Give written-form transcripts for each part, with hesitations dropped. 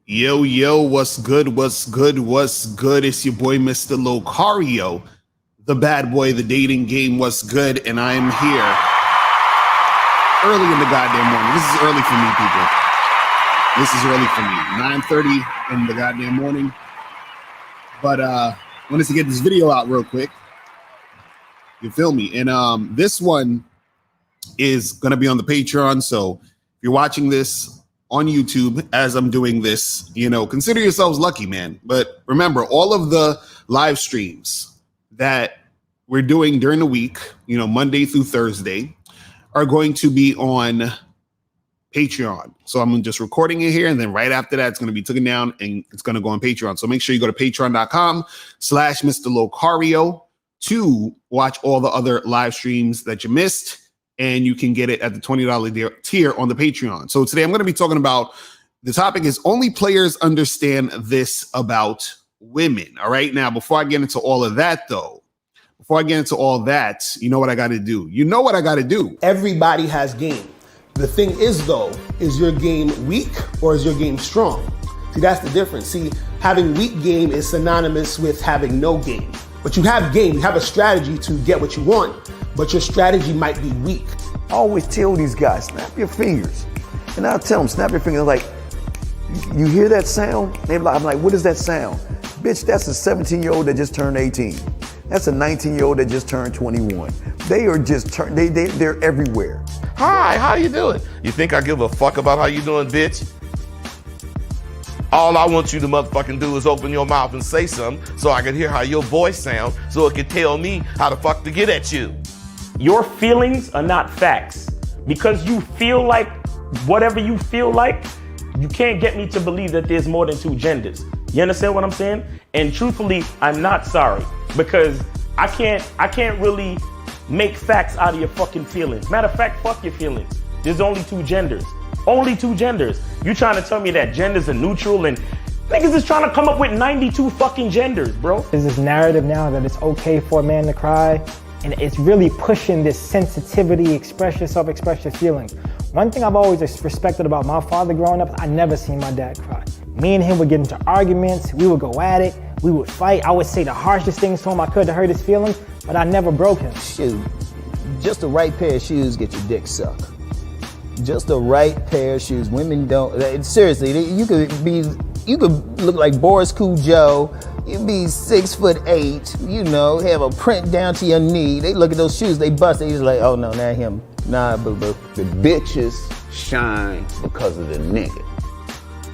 Yo, yo, what's good? What's good? What's good? It's your boy, Mr. Locario, the bad boy, the dating game. What's good? And I am here early in the goddamn morning. This is early for me, people. This is early for me. 9:30 in the goddamn morning. But wanted to get this video out real quick. You feel me? And this one is going to be on the Patreon. So if you're watching this on YouTube as I'm doing this, consider yourselves lucky, man. But remember, all of the live streams that we're doing during the week, Monday through Thursday, are going to be on Patreon. So I'm just recording it here, and then right after that, it's going to be taken down and it's going to go on Patreon. So make sure you go to patreon.com/Mr. Locario to watch all the other live streams that you missed. And you can get it at the $20 tier on the Patreon. So today I'm going to be talking about, the topic is only players understand this about women. All right. Now, before I get into all of that, though, you know what I got to do? You know what I got to do? Everybody has game. The thing is, though, is your game weak or is your game strong? See, that's the difference. See, having weak game is synonymous with having no game. But you have game, you have a strategy to get what you want, but your strategy might be weak. I always tell these guys, snap your fingers. And I'll tell them, snap your fingers. Like, you hear that sound? I'm like, what is that sound? Bitch, that's a 17-year-old that just turned 18. That's a 19-year-old that just turned 21. They are just, they're everywhere. Hi, how you doing? You think I give a fuck about how you doing, bitch? All I want you to motherfucking do is open your mouth and say something so I can hear how your voice sounds, so it can tell me how the fuck to get at you. Your feelings are not facts. Because you feel like whatever you feel like, you can't get me to believe that there's more than two genders. You understand what I'm saying? And truthfully, I'm not sorry, because I can't really make facts out of your fucking feelings. Matter of fact, fuck your feelings. There's only two genders. Only two genders. You trying to tell me that genders are neutral and niggas is trying to come up with 92 fucking genders, bro. There's this narrative now that it's okay for a man to cry, and it's really pushing this sensitivity, express yourself, express your feelings. One thing I've always respected about my father growing up, I never seen my dad cry. Me and him would get into arguments, we would go at it, we would fight. I would say the harshest things to him I could to hurt his feelings, but I never broke him. Shoot, just the right pair of shoes get your dick sucked. Just the right pair of shoes. Women don't, seriously, you could look like Boris Cujo, you'd be 6'8", have a print down to your knee. They look at those shoes, they bust, they just like, oh no, not him. Nah, boo-boo. The bitches shine because of the nigga.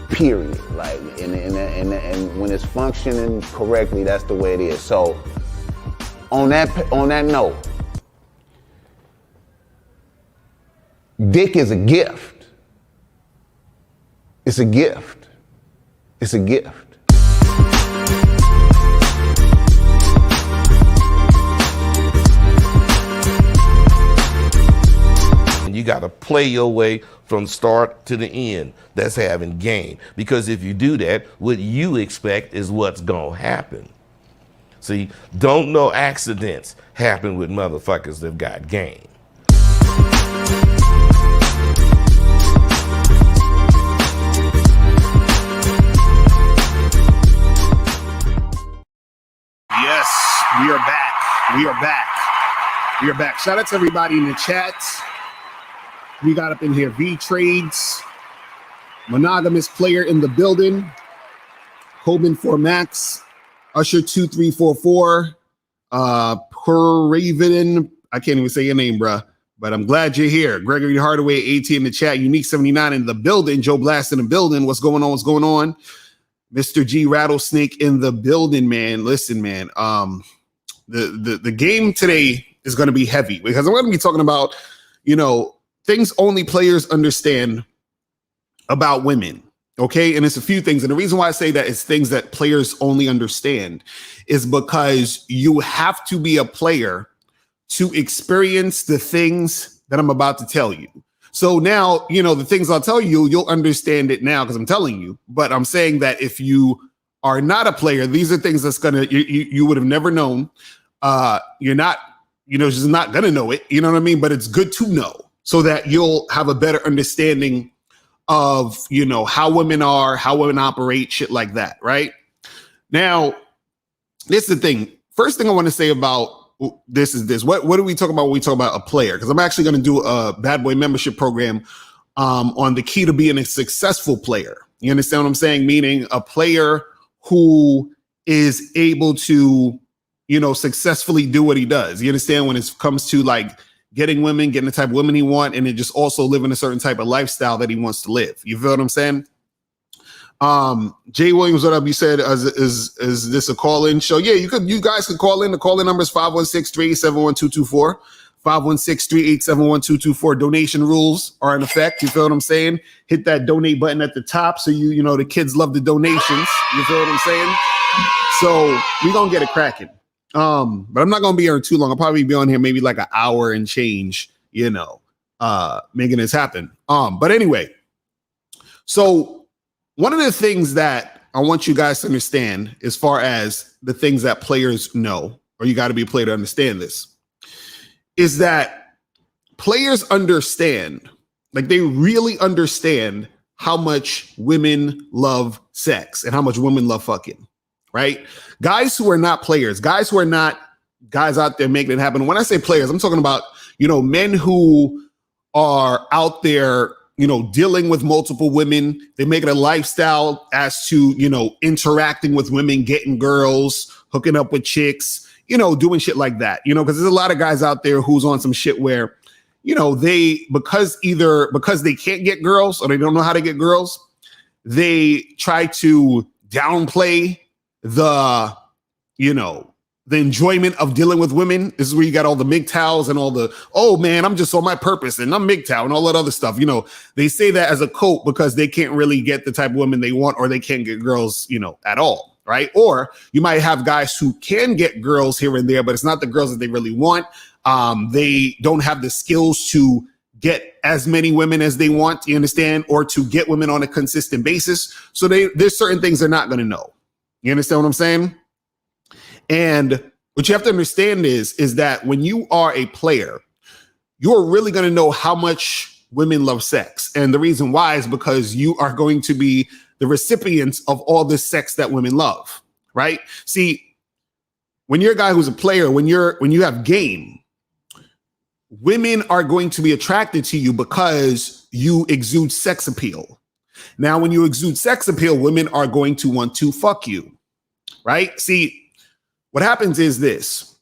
Period. Like, and when it's functioning correctly, that's the way it is. So, on that note, dick is a gift. It's a gift. It's a gift. And you got to play your way from start to the end. That's having game. Because if you do that, what you expect is what's going to happen. See, don't no accidents happen with motherfuckers that got game. Yes, we are back. We are back. We are back. Shout out to everybody in the chat. We got up in here V Trades, Monogamous Player in the building, Coben 4 Max, Usher 2344, Raven. I can't even say your name, bruh, but I'm glad you're here. Gregory Hardaway, AT in the chat, Unique 79 in the building, Joe Blast in the building. What's going on? What's going on? Mr. G Rattlesnake in the building, man. Listen, man. The game today is going to be heavy because I'm going to be talking about, things only players understand about women. Okay. And it's a few things. And the reason why I say that it's things that players only understand is because you have to be a player to experience the things that I'm about to tell you. So now, the things I'll tell you, you'll understand it now because I'm telling you. But I'm saying that if you are not a player, these are things that's you would have never known. You're not, just not going to know it. You know what I mean? But it's good to know so that you'll have a better understanding of, you know, how women are, how women operate, shit like that, right? Now, this is the thing. First thing I want to say about this is this. What do we talk about when we talk about a player? Because I'm actually going to do a Bad Boy membership program on the key to being a successful player. You understand what I'm saying? Meaning a player who is able to, you know, successfully do what he does. You understand, when it comes to like getting women, getting the type of women he wants, and then just also living a certain type of lifestyle that he wants to live. You feel what I'm saying? Jay Williams, what up? You said, is this a call-in show? Yeah, you guys could call in. The call-in number is 516-387-1224. 516-387-1224. Donation rules are in effect. You feel what I'm saying? Hit that donate button at the top. So you know, the kids love the donations. You feel what I'm saying? So we're gonna get it cracking. But I'm not gonna be here too long. I'll probably be on here maybe like an hour and change, you know, making this happen. But anyway, so one of the things that I want you guys to understand, as far as the things that players know, or you got to be a player to understand this, is that players understand, like they really understand how much women love sex and how much women love fucking, right? Guys who are not players, guys who are not guys out there making it happen. When I say players, I'm talking about, you know, men who are out there, you know, dealing with multiple women. They make it a lifestyle as to, you know, interacting with women, getting girls, hooking up with chicks, you know, doing shit like that, you know, because there's a lot of guys out there who's on some shit where, you know, because they can't get girls or they don't know how to get girls, they try to downplay the, you know, the enjoyment of dealing with women. This is where you got all the MGTOWs and all the, oh man, I'm just on my purpose and I'm MGTOW and all that other stuff. You know, they say that as a cope because they can't really get the type of women they want, or they can't get girls, you know, at all. Right. Or you might have guys who can get girls here and there, but it's not the girls that they really want. They don't have the skills to get as many women as they want, you understand, or to get women on a consistent basis. So there's certain things they're not going to know. You understand what I'm saying? And what you have to understand is that when you are a player, you're really going to know how much women love sex. And the reason why is because you are going to be the recipients of all this sex that women love, right? See, when you're a guy who's a player, when you have game, women are going to be attracted to you because you exude sex appeal. Now, when you exude sex appeal, women are going to want to fuck you, right? See, what happens is this.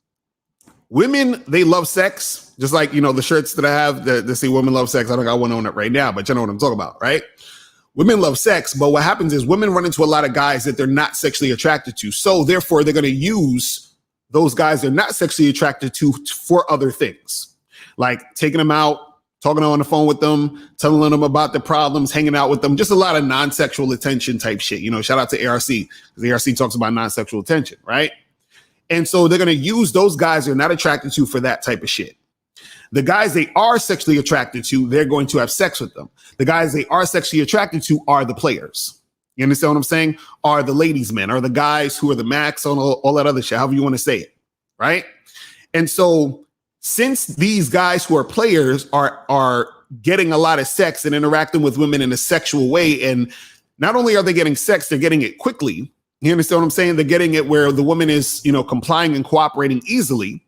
Women, they love sex, just like, you know, the shirts that I have that say women love sex. I don't got one on it right now, but you know what I'm talking about, right? Women love sex, but what happens is women run into a lot of guys that they're not sexually attracted to. So therefore, they're going to use those guys they're not sexually attracted to for other things, like taking them out, talking on the phone with them, telling them about the problems, hanging out with them, just a lot of non-sexual attention type shit. You know, shout out to ARC, because ARC talks about non-sexual attention, right? And so they're going to use those guys they're not attracted to for that type of shit. The guys they are sexually attracted to, they're going to have sex with them. The guys they are sexually attracted to are the players. You understand what I'm saying? Are the ladies' men, are the guys who are the max on all that other shit, however you want to say it, right? And so since these guys who are players are getting a lot of sex and interacting with women in a sexual way, and not only are they getting sex, they're getting it quickly. You understand what I'm saying? They're getting it where the woman is, you know, complying and cooperating easily.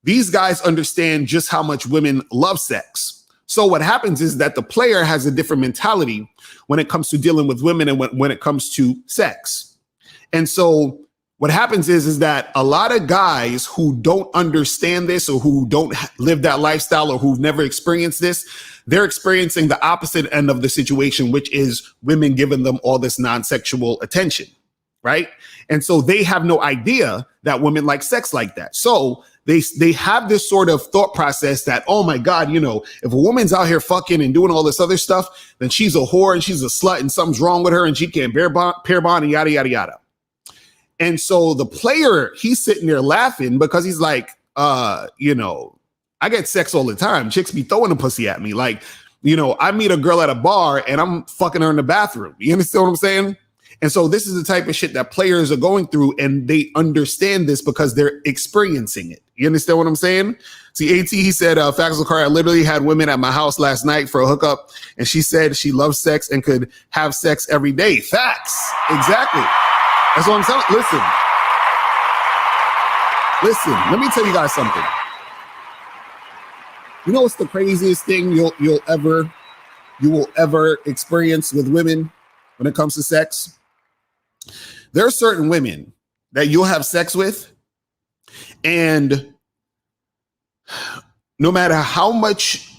These guys understand just how much women love sex. So what happens is that the player has a different mentality when it comes to dealing with women and when it comes to sex. And so what happens is that a lot of guys who don't understand this, or who don't live that lifestyle, or who've never experienced this, they're experiencing the opposite end of the situation, which is women giving them all this non-sexual attention. Right. And so they have no idea that women like sex like that. So they have this sort of thought process that, oh, my God, you know, if a woman's out here fucking and doing all this other stuff, then she's a whore and she's a slut and something's wrong with her and she can't pair bond and yada, yada, yada. And so the player, he's sitting there laughing because he's like, you know, I get sex all the time. Chicks be throwing a pussy at me. Like, you know, I meet a girl at a bar and I'm fucking her in the bathroom. You understand what I'm saying? And so this is the type of shit that players are going through, and they understand this because they're experiencing it. You understand what I'm saying? See, AT, he said, Facts Locario, I literally had women at my house last night for a hookup, and she said she loves sex and could have sex every day. Facts. Exactly. That's what I'm telling. Listen, let me tell you guys something. You know what's the craziest thing you will ever experience with women when it comes to sex? There are certain women that you'll have sex with, and no matter how much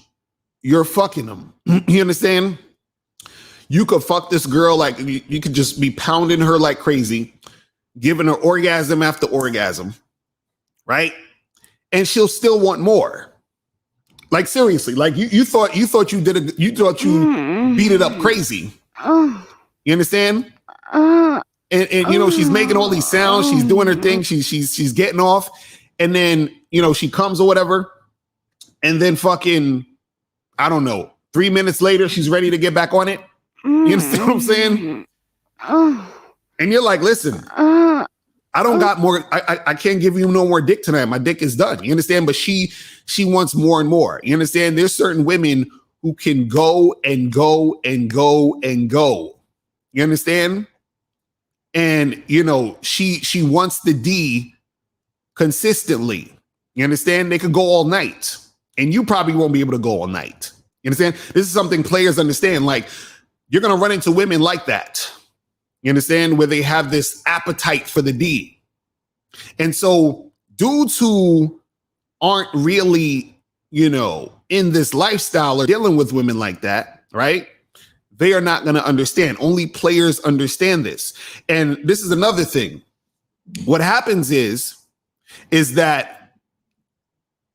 you're fucking them, you understand? You could fuck this girl like you could just be pounding her like crazy, giving her orgasm after orgasm, right? And she'll still want more. Like seriously, like you thought you beat it up crazy. You understand? And you know, she's making all these sounds, she's doing her thing, she's getting off, and then you know she comes or whatever, and then fucking, I don't know, 3 minutes later she's ready to get back on it. You understand what I'm saying? And you're like, listen, I don't got more. I can't give you no more dick tonight. My dick is done. You understand? But she wants more and more. You understand? There's certain women who can go and go and go and go. You understand? And you know, she wants the D consistently. You understand? They could go all night, and you probably won't be able to go all night. You understand? This is something players understand. Like, you're gonna run into women like that. You understand? Where they have this appetite for the D. And so dudes who aren't really, you know, in this lifestyle or dealing with women like that, right? They are not going to understand. Only players understand this. And this is another thing. What happens is that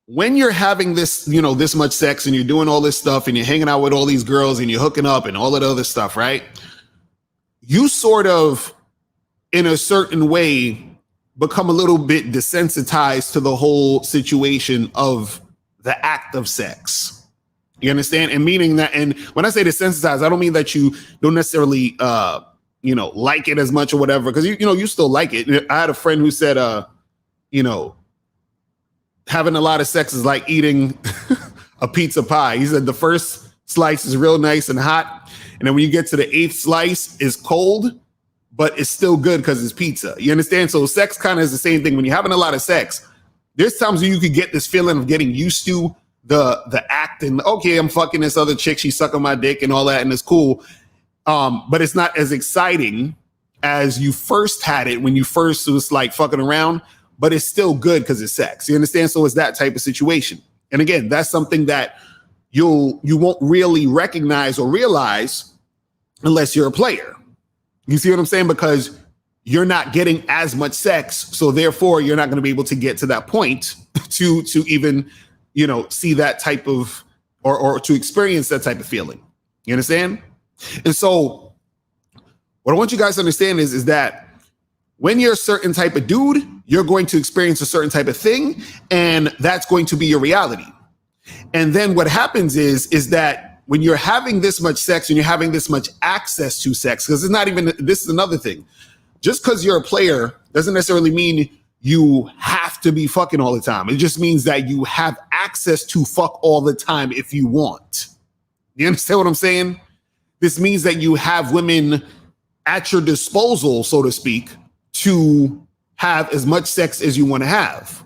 when you're having this, you know, this much sex and you're doing all this stuff and you're hanging out with all these girls and you're hooking up and all that other stuff, right? You sort of, in a certain way, become a little bit desensitized to the whole situation of the act of sex. You understand? And meaning that, and when I say desensitized, I don't mean that you don't necessarily, you know, like it as much or whatever, because you know, you still like it. I had a friend who said, you know, having a lot of sex is like eating a pizza pie. He said the first slice is real nice and hot. And then when you get to the 8th slice, it's cold, but it's still good because it's pizza. You understand? So sex kind of is the same thing. When you're having a lot of sex, there's times when you could get this feeling of getting used to the act and, okay, I'm fucking this other chick, she's sucking my dick and all that, and it's cool. But it's not as exciting as you first had it when you first was like fucking around, but it's still good because it's sex. You understand? So it's that type of situation. And again, that's something that you won't really recognize or realize unless you're a player. You see what I'm saying? Because you're not getting as much sex, so therefore you're not going to be able to get to that point to even, you know, see that type of or to experience that type of feeling. You understand? And so what I want you guys to understand is that when you're a certain type of dude, you're going to experience a certain type of thing, and that's going to be your reality. And then what happens is that when you're having this much sex and you're having this much access to sex, because it's not even, this is another thing. Just because you're a player doesn't necessarily mean you have to be fucking all the time. It just means that you have access to fuck all the time if you want. You understand what I'm saying? This means that you have women at your disposal, so to speak, to have as much sex as you want to have,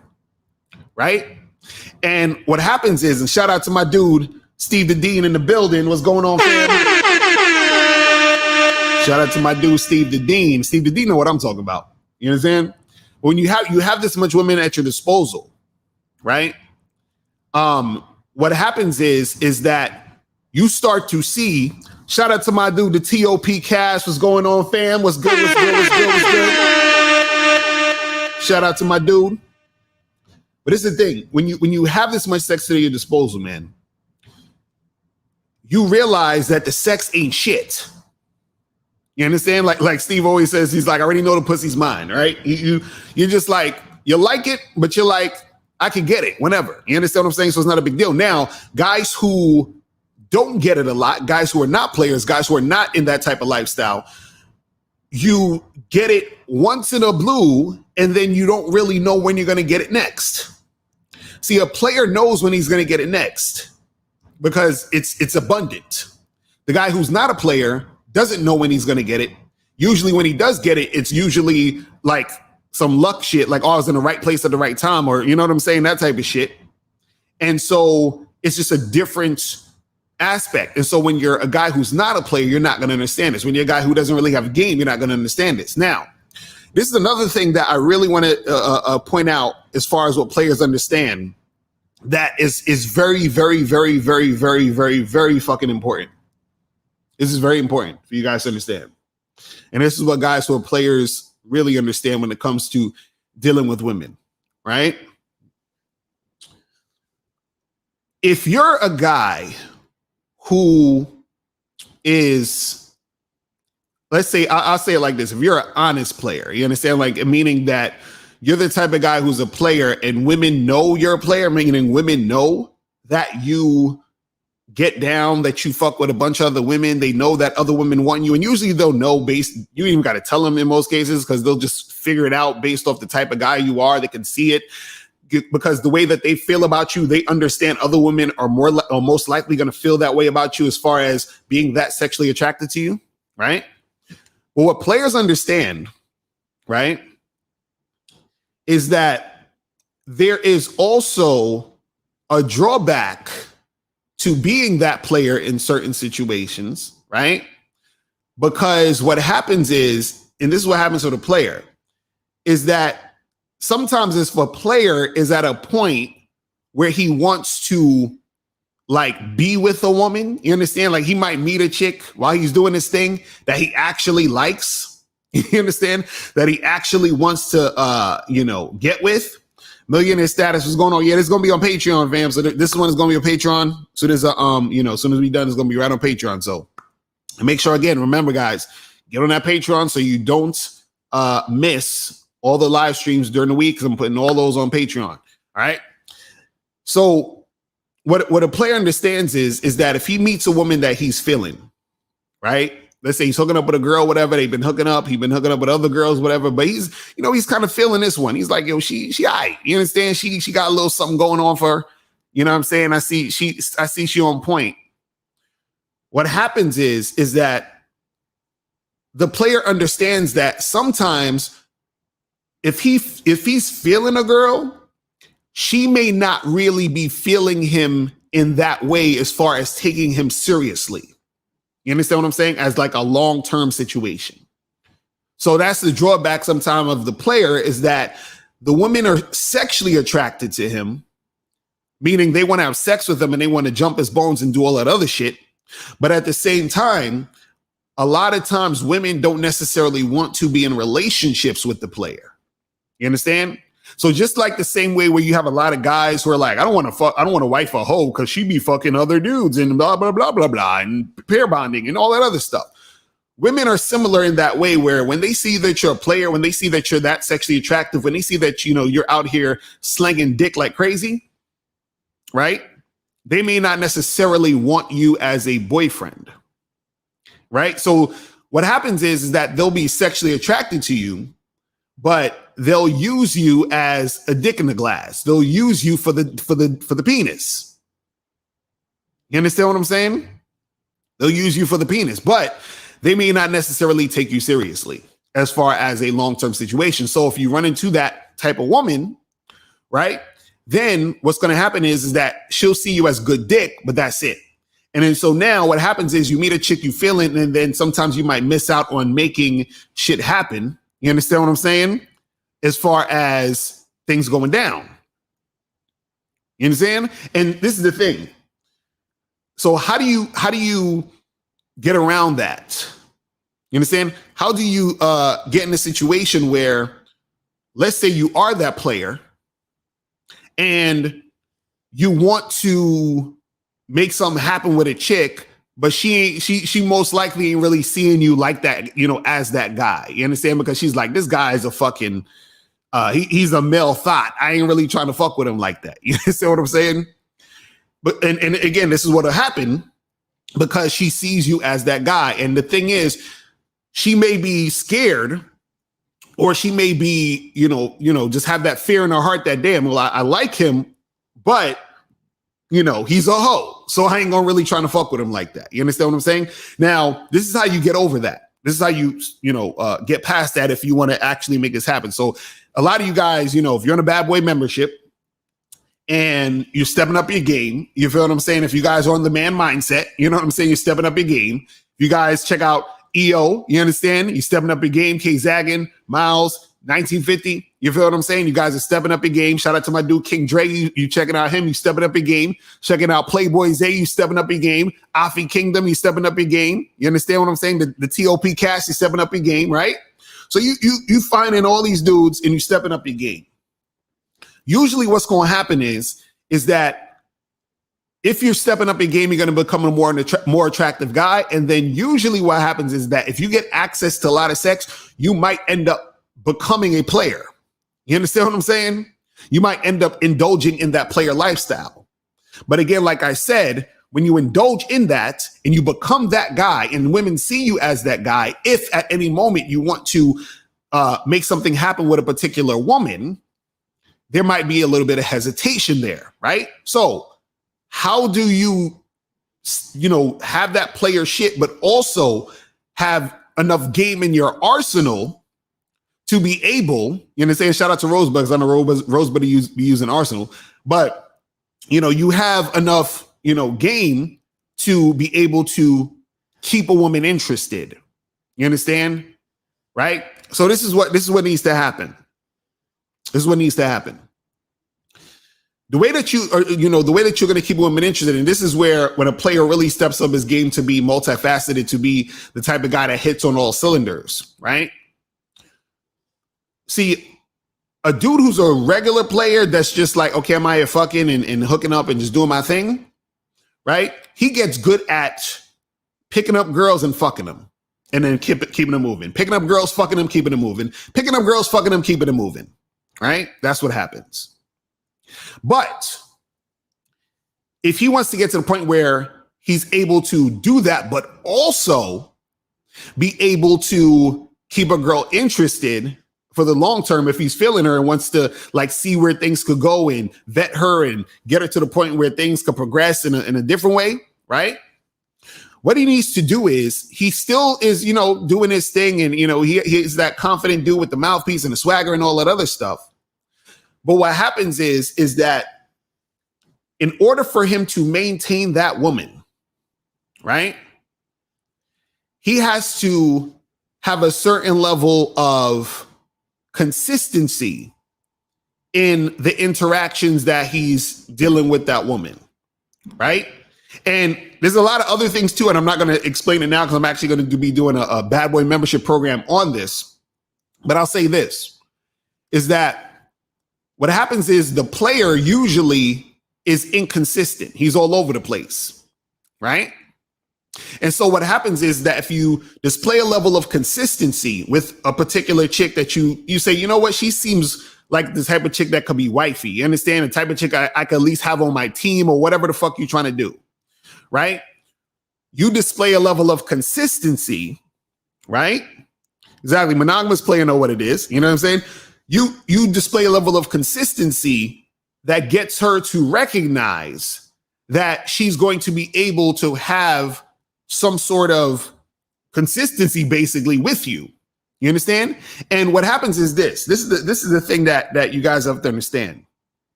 right? And what happens is, and shout out to my dude, Steve the Dean in the building. What's going on, fam? Shout out to my dude, Steve the Dean. Steve the Dean know what I'm talking about. You understand? When you have this much women at your disposal, right? What happens is that you start to see, shout out to my dude, the TOP Cash. What's going on, fam? What's good? What's good? What's good? What's good? Shout out to my dude. But it's the thing, when you have this much sex at your disposal, man, you realize that the sex ain't shit. You understand? Like Steve always says, he's like, I already know the pussy's mine, right? You're just like, you like it, but you're like, I can get it whenever. You understand what I'm saying? So it's not a big deal. Now, guys who don't get it a lot, guys who are not players, guys who are not in that type of lifestyle, you get it once in a blue, and then you don't really know when you're going to get it next. See, a player knows when he's going to get it next because it's abundant. The guy who's not a player doesn't know when he's going to get it. Usually when he does get it, it's usually like some luck shit, like, oh, I was in the right place at the right time, or you know what I'm saying? That type of shit. And so it's just a different aspect. And so when you're a guy who's not a player, you're not going to understand this. When you're a guy who doesn't really have a game, you're not going to understand this. Now, this is another thing that I really want to point out as far as what players understand that is very, very, very, very, very, very, very fucking important. This is very important for you guys to understand. And this is what guys who are players really understand when it comes to dealing with women, right? If you're a guy who is, let's say, I'll say it like this. If you're an honest player, you understand, like, meaning that you're the type of guy who's a player and women know you're a player, meaning women know that you get down, that you fuck with a bunch of other women. They know that other women want you. And usually they'll know based, you even got to tell them in most cases, because they'll just figure it out based off the type of guy you are. They can see it because the way that they feel about you, they understand other women are most likely going to feel that way about you as far as being that sexually attracted to you, right? Well, what players understand, right, is that there is also a drawback to being that player in certain situations, right? Because what happens is, and this is what happens with a player, is that sometimes if a player is at a point where he wants to like be with a woman, you understand? Like he might meet a chick while he's doing this thing that he actually likes, you understand? That he actually wants to, get with. Millionaire status, what's going on? Yeah, this is gonna be on Patreon, fam. So this one is gonna be on Patreon. So there's as soon as we done, it's gonna be right on Patreon. So make sure, again, remember, guys, get on that Patreon so you don't miss all the live streams during the week, because I'm putting all those on Patreon. All right. So what a player understands is that if he meets a woman that he's feeling, right? Let's say he's hooking up with a girl, whatever. He's been hooking up with other girls, whatever. But he's kind of feeling this one. He's like, yo, she all right. You understand? She got a little something going on for her. You know what I'm saying? I see she on point. What happens is that the player understands that sometimes if he's feeling a girl, she may not really be feeling him in that way as far as taking him seriously. You understand what I'm saying? As like a long-term situation. So that's the drawback sometimes of the player, is that the women are sexually attracted to him, meaning they want to have sex with him and they want to jump his bones and do all that other shit. But at the same time, a lot of times women don't necessarily want to be in relationships with the player. You understand? So just like the same way where you have a lot of guys who are like, I don't want to wife a hoe because she be fucking other dudes and blah, blah, blah, blah, blah, and pair bonding and all that other stuff. Women are similar in that way, where when they see that you're a player, when they see that you're that sexually attractive, when they see that, you're out here slinging dick like crazy, right? They may not necessarily want you as a boyfriend, right? So what happens is that they'll be sexually attracted to you, but they'll use you as a dick in the glass. They'll use you for the penis. You understand what I'm saying? They'll use you for the penis, but they may not necessarily take you seriously as far as a long-term situation. So if you run into that type of woman, right, then what's going to happen is that she'll see you as good dick, but that's it. And then so now what happens is you meet a chick you feel it, and then sometimes you might miss out on making shit happen. You understand what I'm saying? As far as things going down. You understand? And this is the thing. So how do you get around that? You understand? How do you get in a situation where, let's say you are that player and you want to make something happen with a chick, but she most likely ain't really seeing you like that, as that guy. You understand? Because she's like, this guy is a fucking, he's a male thought. I ain't really trying to fuck with him like that. You understand what I'm saying? But and again, this is what'll happen because she sees you as that guy. And the thing is, she may be scared, or she may be, just have that fear in her heart that, damn, well, I like him, but you know, he's a hoe. So I ain't gonna really trying to fuck with him like that. You understand what I'm saying? Now, this is how you get over that. This is how you get past that if you want to actually make this happen. So a lot of you guys, you know, if you're on a Bad Boy membership and you're stepping up your game, you feel what I'm saying? If you guys are on the man mindset, you know what I'm saying? You're stepping up your game. If you guys check out EO, you understand? You're stepping up your game. K Zaggin, Miles, 1950. You feel what I'm saying? You guys are stepping up your game. Shout out to my dude King Dre. You checking out him. You stepping up your game. Checking out Playboy Zay. You stepping up your game. Afi Kingdom. You stepping up your game. You understand what I'm saying? The TOP cast. You stepping up your game, right? So you finding all these dudes and you stepping up your game. Usually, what's going to happen is that if you're stepping up your game, you're going to become a more attractive guy. And then usually, what happens is that if you get access to a lot of sex, you might end up becoming a player. You understand what I'm saying? You might end up indulging in that player lifestyle. But again, like I said, when you indulge in that and you become that guy and women see you as that guy, if at any moment you want to make something happen with a particular woman, there might be a little bit of hesitation there, right? So how do you have that player shit, but also have enough game in your arsenal to be able, you understand? Shout out to Rosebud, because I know Rosebud be using Arsenal, but you have enough, game to be able to keep a woman interested. You understand? Right? So this is what needs to happen. This is what needs to happen. The way that you're going to keep a woman interested, and this is where when a player really steps up his game to be multifaceted, to be the type of guy that hits on all cylinders, right? See, a dude who's a regular player that's just like, okay, I'm out here fucking and hooking up and just doing my thing, right? He gets good at picking up girls and fucking them and then keeping them moving. Picking up girls, fucking them, keeping them moving. Picking up girls, fucking them, keeping them moving, right? That's what happens. But if he wants to get to the point where he's able to do that, but also be able to keep a girl interested for the long term, if he's feeling her and wants to see where things could go and vet her and get her to the point where things could progress in a different way, right? What he needs to do is he still is, doing his thing. And, he's that confident dude with the mouthpiece and the swagger and all that other stuff. But what happens is that in order for him to maintain that woman, right, he has to have a certain level of consistency in the interactions that he's dealing with that woman, right? And there's a lot of other things too, and I'm not going to explain it now because I'm actually going to be doing a Bad Boy membership program on this. But I'll say this, is that what happens is the player usually is inconsistent. He's all over the place, right? And so what happens is that if you display a level of consistency with a particular chick that you say, you know what, she seems like the type of chick that could be wifey. You understand? The type of chick I could at least have on my team or whatever the fuck you're trying to do, right? You display a level of consistency, right? Exactly. Monogamous player know what it is. You know what I'm saying? You display a level of consistency that gets her to recognize that she's going to be able to have some sort of consistency basically with you. You understand? And what happens is this is the thing that you guys have to understand.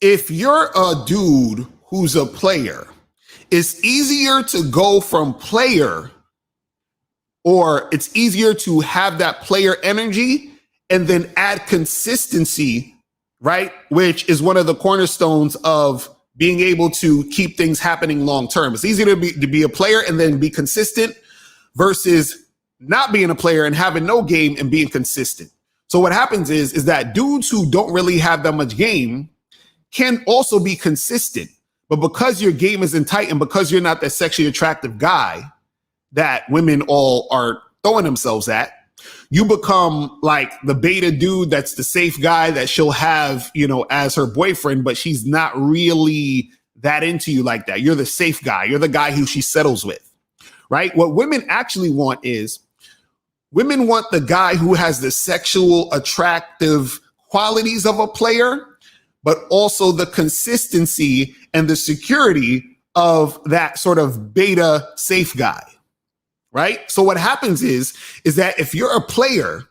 If you're a dude who's a player, it's easier to go from player, or it's easier to have that player energy and then add consistency, right? Which is one of the cornerstones of being able to keep things happening long term. It's easier to be a player and then be consistent versus not being a player and having no game and being consistent. So what happens is that dudes who don't really have that much game can also be consistent. But because your game isn't tight and because you're not that sexually attractive guy that women all are throwing themselves at, you become like the beta dude that's the safe guy that she'll have, as her boyfriend, but she's not really that into you like that. You're the safe guy. You're the guy who she settles with, right? What women actually want is women want the guy who has the sexual attractive qualities of a player, but also the consistency and the security of that sort of beta safe guy, right? So what happens is that if you're a player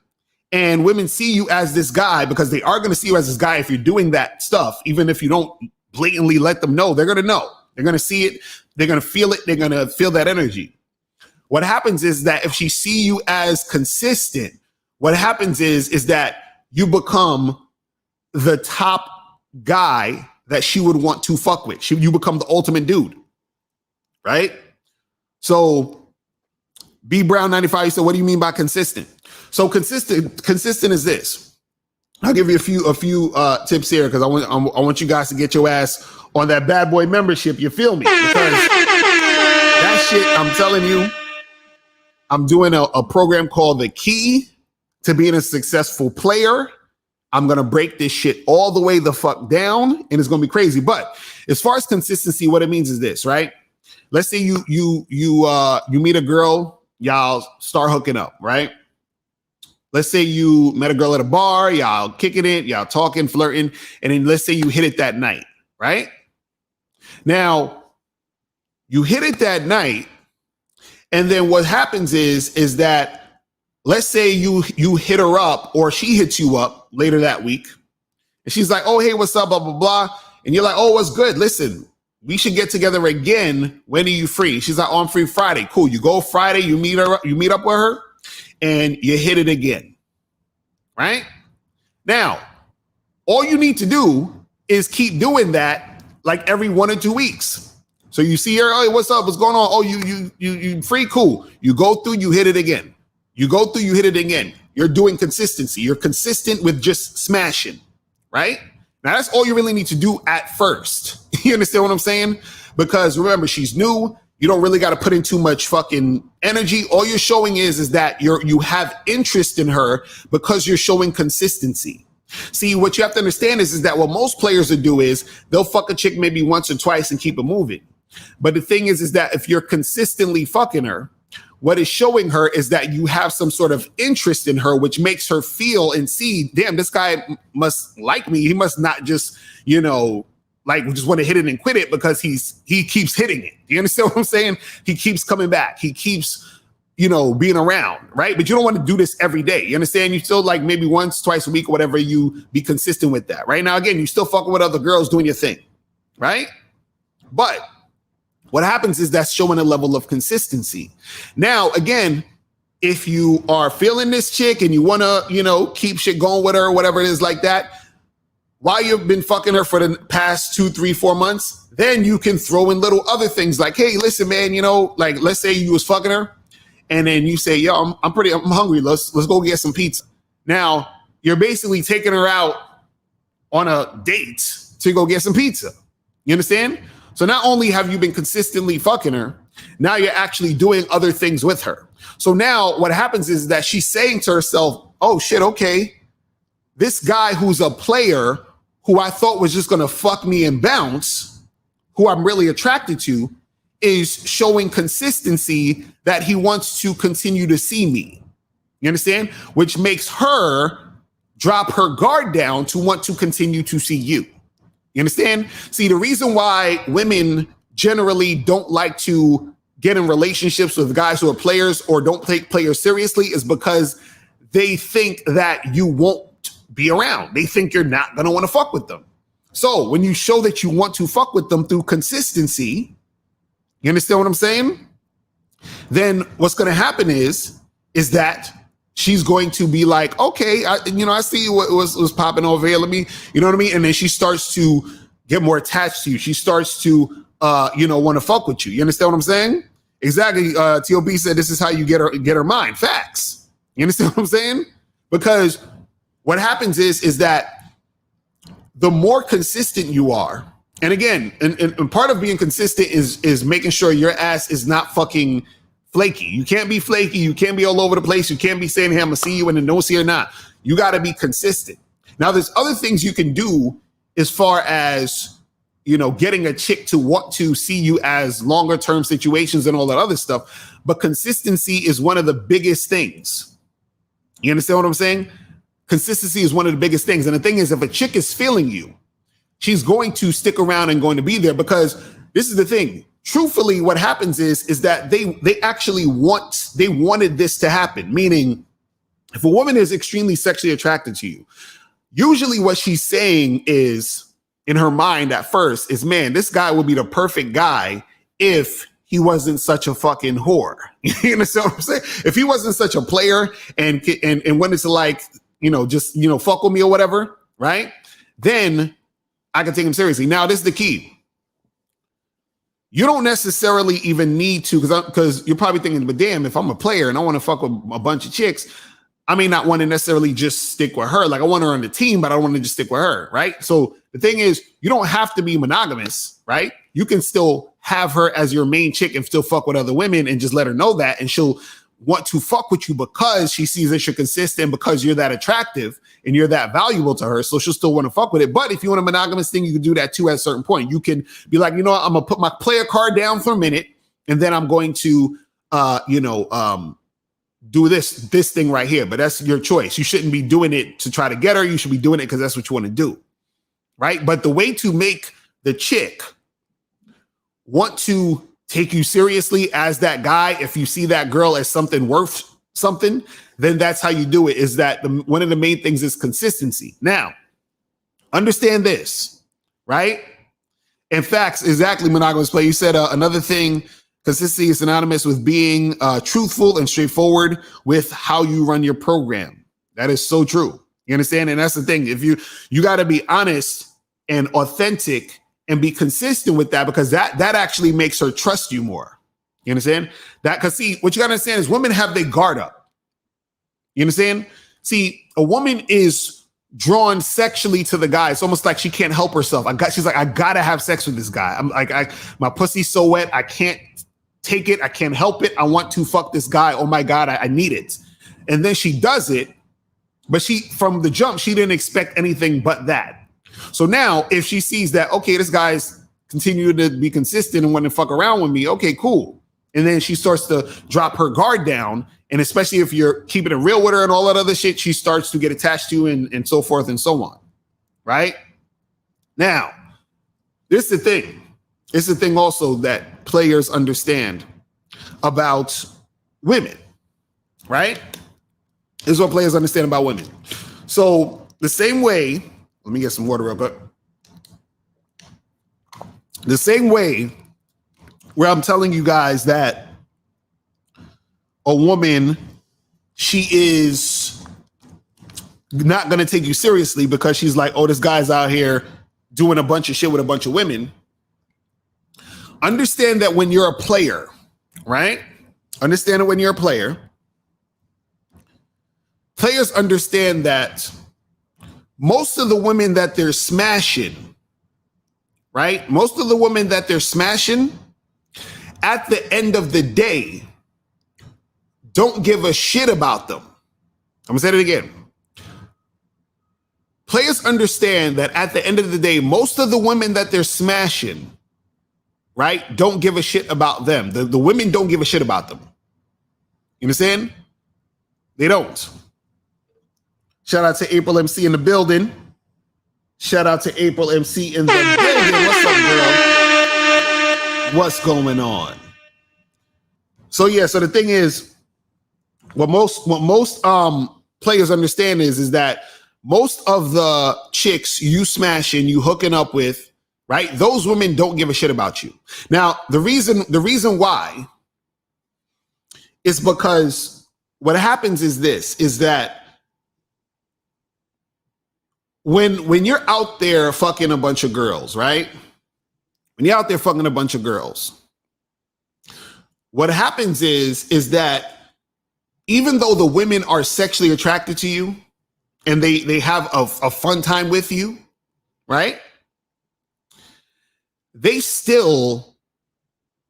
and women see you as this guy, because they are going to see you as this guy if you're doing that stuff, even if you don't blatantly let them know, they're going to know. They're going to see it. They're going to feel it. They're going to feel that energy. What happens is that if she see you as consistent, what happens is that you become the top guy that she would want to fuck with. You become the ultimate dude, right? So B Brown 95 said, what do you mean by consistent? So consistent is this. I'll give you a few tips here because I want you guys to get your ass on that bad boy membership. You feel me? Because that shit, I'm telling you, I'm doing a program called The Key to Being a Successful Player. I'm going to break this shit all the way the fuck down, and it's going to be crazy. But as far as consistency, what it means is this, right? Let's say you meet a girl, y'all start hooking up, right? Let's say you met a girl at a bar, y'all kicking it, y'all talking, flirting, and then let's say you hit it that night, right? Now, you hit it that night, and then what happens is that let's say you hit her up or she hits you up later that week, and she's like, oh, hey, what's up, blah, blah, blah. And you're like, oh, what's good? Listen, we should get together again. When are you free? She's like, oh, I'm free Friday. Cool. You go Friday, you meet up with her, and you hit it again, right? Now, all you need to do is keep doing that like every 1 or 2 weeks. So you see her, oh, what's up? What's going on? Oh, you free? Cool. You go through, you hit it again. You go through, you hit it again. You're doing consistency. You're consistent with just smashing, right? Now, that's all you really need to do at first. You understand what I'm saying? Because remember, she's new. You don't really got to put in too much fucking energy. All you're showing is that you have interest in her because you're showing consistency. See, what you have to understand is that what most players will do is they'll fuck a chick maybe once or twice and keep it moving. But the thing is that if you're consistently fucking her, what is showing her is that you have some sort of interest in her, which makes her feel and see, damn, this guy must like me. He must not just, like just want to hit it and quit it because he keeps hitting it. You understand what I'm saying? He keeps coming back. He keeps, being around, right? But you don't want to do this every day. You understand? You still like maybe once, twice a week or whatever, you be consistent with that, right? Now, again, you still fucking with other girls doing your thing, right? But what happens is that's showing a level of consistency. Now, again, if you are feeling this chick and you want to, keep shit going with her or whatever it is like that, while you've been fucking her for the past 2, 3, 4 months, then you can throw in little other things like, hey, listen, man, like let's say you was fucking her and then you say, yo, I'm hungry. Let's go get some pizza. Now you're basically taking her out on a date to go get some pizza. You understand? So not only have you been consistently fucking her, now you're actually doing other things with her. So now what happens is that she's saying to herself, oh shit, okay, this guy who's a player who I thought was just going to fuck me and bounce, who I'm really attracted to, is showing consistency that he wants to continue to see me. You understand? Which makes her drop her guard down to want to continue to see you. You understand? See, the reason why women generally don't like to get in relationships with guys who are players or don't take players seriously is because they think that you won't be around. They think you're not going to want to fuck with them. So when you show that you want to fuck with them through consistency, you understand what I'm saying? Then what's going to happen is that she's going to be like, okay, I see what was popping over here. Let me, you know what I mean? And then she starts to get more attached to you. She starts to, want to fuck with you. You understand what I'm saying? Exactly. T.O.B. said this is how you get her mind. Facts. You understand what I'm saying? Because what happens is that the more consistent you are, and again, and part of being consistent is making sure your ass is not fucking flaky. You can't be flaky. You can't be all over the place. You can't be saying, hey, I'm gonna see you and then don't see her not. You got to be consistent. Now, there's other things you can do as far as, getting a chick to want to see you as longer term situations and all that other stuff. But consistency is one of the biggest things. You understand what I'm saying? consistency is one of the biggest things. And the thing is, if a chick is feeling you, she's going to stick around and going to be there, because this is the thing. Truthfully, what happens is that they actually wanted this to happen. Meaning, if a woman is extremely sexually attracted to you, usually what she's saying is, in her mind at first, is, man, this guy would be the perfect guy if he wasn't such a fucking whore. You understand what I'm saying? If he wasn't such a player and wanted to, like, just, fuck with me or whatever, right? Then I can take him seriously. Now, this is the key. You don't necessarily even need to, because you're probably thinking, but damn, if I'm a player and I want to fuck with a bunch of chicks, I may not want to necessarily just stick with her. Like, I want her on the team, but I don't want to just stick with her, right? So the thing is, you don't have to be monogamous, right? You can still have her as your main chick and still fuck with other women, and just let her know that, and she'll want to fuck with you because she sees that you're consistent, because you're that attractive and you're that valuable to her. So she'll still want to fuck with it. But if you want a monogamous thing, you can do that too at a certain point. You can be like, I'm going to put my player card down for a minute, and then I'm going to, do this thing right here. But that's your choice. You shouldn't be doing it to try to get her. You should be doing it because that's what you want to do, right? But the way to make the chick want to take you seriously as that guy, if you see that girl as something worth something, then that's how you do it. Is that one of the main things is consistency. Now, understand this, right? In fact, exactly, monogamous play. You said another thing. Consistency is synonymous with being truthful and straightforward with how you run your program. That is so true. You understand? And that's the thing. If you got to be honest and authentic and be consistent with that, because that actually makes her trust you more. You understand? That, because see, what you got to understand is women have their guard up. You understand? See, a woman is drawn sexually to the guy. It's almost like she can't help herself. She's like, I gotta have sex with this guy. I'm like, my pussy's so wet, I can't take it. I can't help it. I want to fuck this guy. Oh my God, I need it. And then she does it, but from the jump, she didn't expect anything but that. So now if she sees that, okay, this guy's continuing to be consistent and want to fuck around with me, okay, cool. And then she starts to drop her guard down. And especially if you're keeping it real with her and all that other shit, she starts to get attached to you and so forth and so on. Right? Now, this is the thing. It's the thing also that players understand about women, right? This is what players understand about women. So the same way, let me get some water real quick. The same way where I'm telling you guys that a woman, she is not going to take you seriously because she's like, oh, this guy's out here doing a bunch of shit with a bunch of women. Understand that when you're a player, right? Understand that when you're a player, players understand that most of the women that they're smashing, right? Most of the women that they're smashing at the end of the day don't give a shit about them. I'm gonna say it again. Players understand that at the end of the day, most of the women that they're smashing, right, don't give a shit about them. The women don't give a shit about them. You understand? They don't. Shout out to April MC in the building. Shout out to April MC in the building. What's up, girl? What's going on? So yeah, so the thing is, what most players understand is that most of the chicks you smashing, you hooking up with, right? Those women don't give a shit about you. Now, the reason why is because what happens is this, is that when you're out there fucking a bunch of girls, right? When you're out there fucking a bunch of girls, what happens is that even though the women are sexually attracted to you and they have a fun time with you, right? They still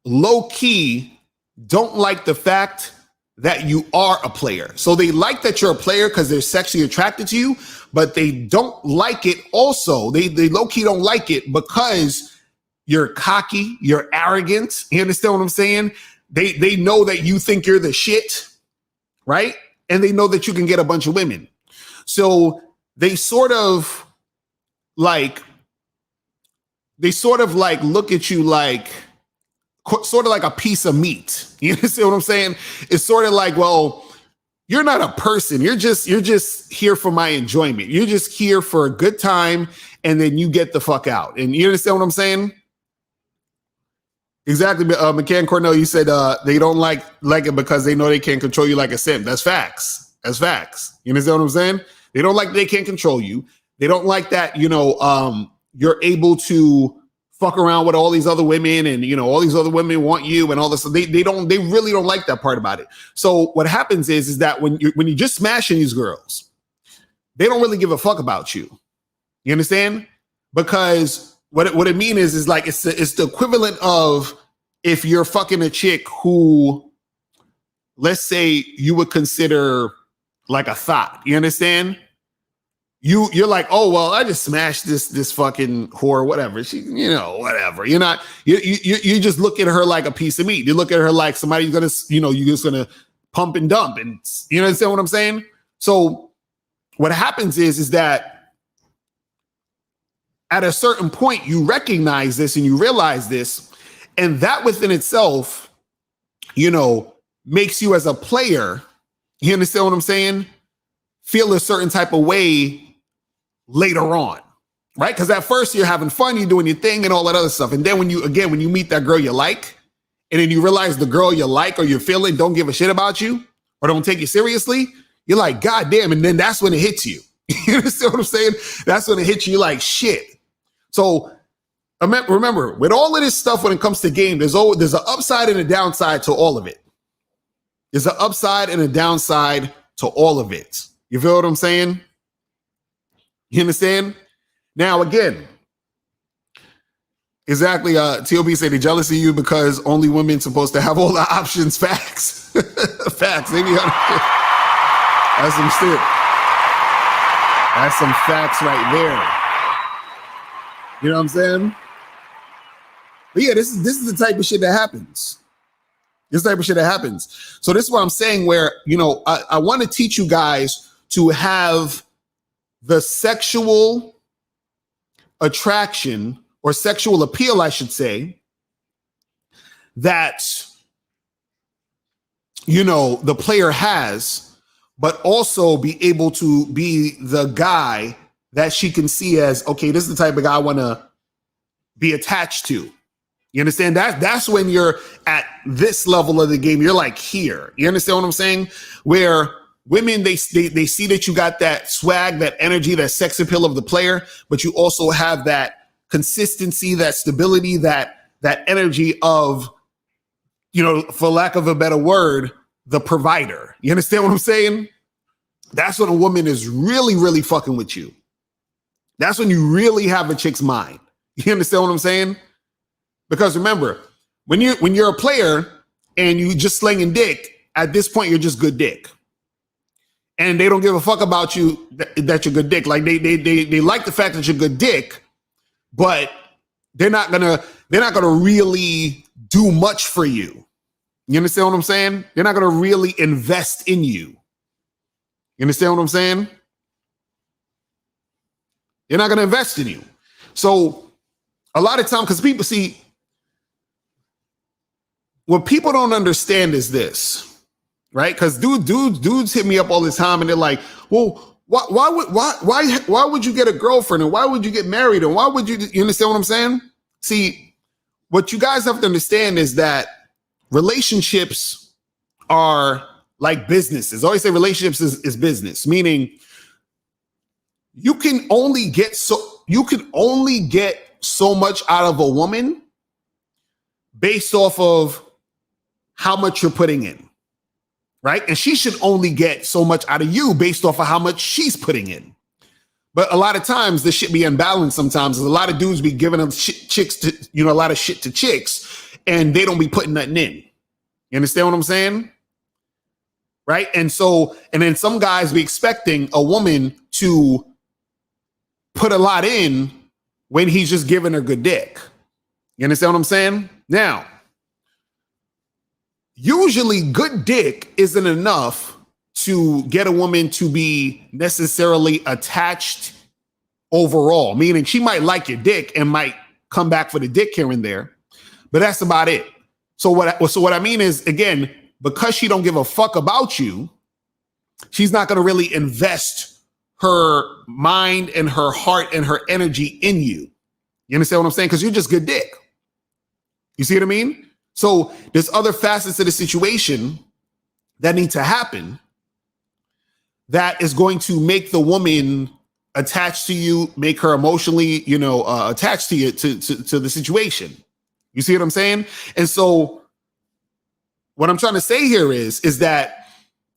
low-key don't like the fact that you are a player. So they like that you're a player because they're sexually attracted to you, but they don't like it also. They low-key don't like it because you're cocky, you're arrogant. You understand what I'm saying? They know that you think you're the shit, right? And they know that you can get a bunch of women. So they sort of like look at you like sort of like a piece of meat. You understand what I'm saying? It's sort of like, well, you're not a person. You're just here for my enjoyment. You're just here for a good time, and then you get the fuck out. And you understand what I'm saying? Exactly. McCann Cornell, you said they don't like it because they know they can't control you like a simp. That's facts. That's facts. You understand what I'm saying? They don't like that they can't control you. They don't like that, you're able to fuck around with all these other women, and all these other women want you and all this. They really don't like that part about it. So what happens is that when you're just smashing these girls, they don't really give a fuck about you. You understand? Because what it means is like it's the equivalent of if you're fucking a chick who, let's say, you would consider like a thought. You understand? You're like, oh well, I just smashed this fucking whore, whatever. She, whatever. You're not. You just look at her like a piece of meat. You look at her like somebody's gonna, you're just gonna pump and dump, and you understand what I'm saying? So what happens is that at a certain point, you recognize this and you realize this, and that within itself, makes you as a player, you understand what I'm saying, feel a certain type of way later on, right? Because at first you're having fun, you're doing your thing and all that other stuff. And then when you meet that girl you like, and then you realize the girl you like or you're feeling don't give a shit about you or don't take you seriously, you're like, God damn. And then that's when it hits you. You understand what I'm saying? That's when it hits you like shit. So remember, with all of this stuff, when it comes to game, there's an upside and a downside to all of it. There's an upside and a downside to all of it. You feel what I'm saying? You understand? Now, again, exactly. TOB said they jealous of you because only women supposed to have all the options. Facts. Facts. Maybe that's some shit. That's some facts right there. You know what I'm saying? But yeah, this is the type of shit that happens. This type of shit that happens. So this is what I'm saying, where, I want to teach you guys to have the sexual attraction or sexual appeal, I should say, that, the player has, but also be able to be the guy that she can see as, okay, this is the type of guy I want to be attached to. You understand? That's when you're at this level of the game. You're like here. You understand what I'm saying? Where women, they see that you got that swag, that energy, that sex appeal of the player, but you also have that consistency, that stability, that energy of, for lack of a better word, the provider. You understand what I'm saying? That's when a woman is really, really fucking with you. That's when you really have a chick's mind. You understand what I'm saying? Because remember, when you're a player and you just slinging dick, at this point you're just good dick, and they don't give a fuck about you that you're good dick. Like they like the fact that you're good dick, but they're not gonna really do much for you. You understand what I'm saying? They're not gonna really invest in you. You understand what I'm saying? They're not gonna invest in you. So a lot of time, because people see, what people don't understand is this, right? Because dudes hit me up all the time, and they're like, "Well, why would you get a girlfriend, and why would you get married, and why would you?" You understand what I'm saying? See, what you guys have to understand is that relationships are like businesses. I always say relationships is business, meaning you can only get so much out of a woman based off of how much you're putting in, right? And she should only get so much out of you based off of how much she's putting in. But a lot of times this shit be unbalanced sometimes. There's a lot of dudes be giving them chicks to, a lot of shit to chicks, and they don't be putting nothing in. You understand what I'm saying? Right? And then some guys be expecting a woman to put a lot in when he's just giving her good dick. You understand what I'm saying? Now, usually good dick isn't enough to get a woman to be necessarily attached overall, meaning she might like your dick and might come back for the dick here and there, but that's about it. So what I mean is, again, because she don't give a fuck about you, she's not going to really invest her mind and her heart and her energy in you. You understand what I'm saying? Because you're just good dick. You see what I mean? So there's other facets of the situation that need to happen that is going to make the woman attached to you, make her emotionally, attached to you, to the situation. You see what I'm saying? And so what I'm trying to say here is that,